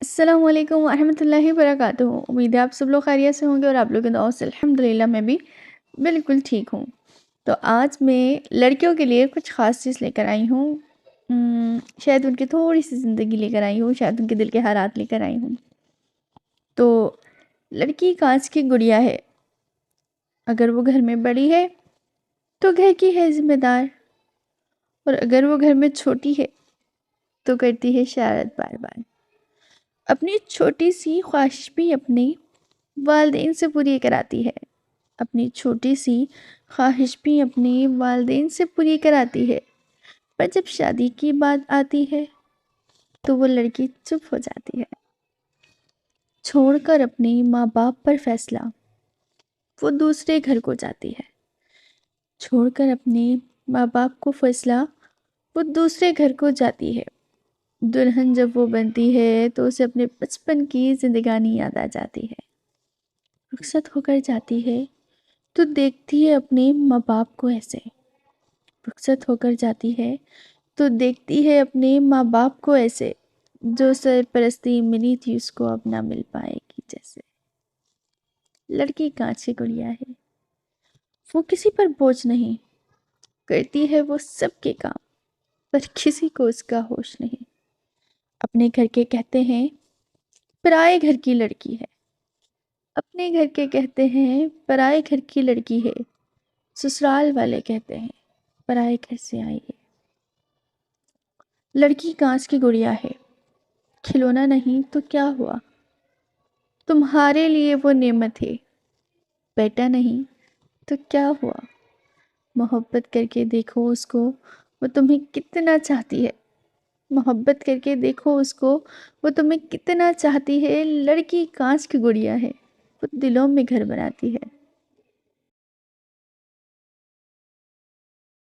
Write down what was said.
السلام علیکم ورحمۃ اللہ وبرکاتہ۔ امید ہے آپ سب لوگ خیریت سے ہوں گے اور آپ لوگ کے دعاؤں سے الحمدللہ میں بھی بالکل ٹھیک ہوں۔ تو آج میں لڑکیوں کے لیے کچھ خاص چیز لے کر آئی ہوں۔ شاید ان کی تھوڑی سی زندگی لے کر آئی ہوں، شاید ان کے دل کے حالات لے کر آئی ہوں۔ تو لڑکی کانچ کی گڑیا ہے، اگر وہ گھر میں بڑی ہے تو گھر کی ہے ذمہ دار، اور اگر وہ گھر میں چھوٹی ہے تو کرتی ہے شرارت بار بار۔ اپنی چھوٹی سی خواہش بھی اپنے والدین سے پوری کراتی ہے، اپنی چھوٹی سی خواہش بھی اپنے والدین سے پوری کراتی ہے، پر جب شادی کی بات آتی ہے تو وہ لڑکی چپ ہو جاتی ہے۔ چھوڑ کر اپنے ماں باپ پر فیصلہ وہ دوسرے گھر کو جاتی ہے، چھوڑ کر اپنے ماں باپ کو فیصلہ وہ دوسرے گھر کو جاتی ہے۔ دلہن جب وہ بنتی ہے تو اسے اپنے بچپن کی زندگانی یاد آ جاتی ہے۔ رخصت ہو کر جاتی ہے تو دیکھتی ہے اپنے ماں باپ کو ایسے، رخصت ہو کر جاتی ہے تو دیکھتی ہے اپنے ماں باپ کو ایسے، جو سرپرستی ملی تھی اس کو اب نہ مل پائے گی جیسے۔ لڑکی کانچ کی گڑیا ہے، وہ کسی پر بوجھ نہیں، کرتی ہے وہ سب کے کام، پر کسی کو اس کا ہوش نہیں۔ اپنے گھر کے کہتے ہیں پرائے گھر کی لڑکی ہے، اپنے گھر کے کہتے ہیں پرائے گھر کی لڑکی ہے، سسرال والے کہتے ہیں پرائے گھر سے آئی ہے۔ لڑکی کانچ کی گڑیا ہے، کھلونا نہیں تو کیا ہوا، تمہارے لیے وہ نعمت ہے، بیٹا نہیں تو کیا ہوا۔ محبت کر کے دیکھو اس کو، وہ تمہیں کتنا چاہتی ہے، محبت کر کے دیکھو اس کو، وہ تمہیں کتنا چاہتی ہے۔ لڑکی کانچ کی گڑیا ہے، وہ دلوں میں گھر بناتی ہے۔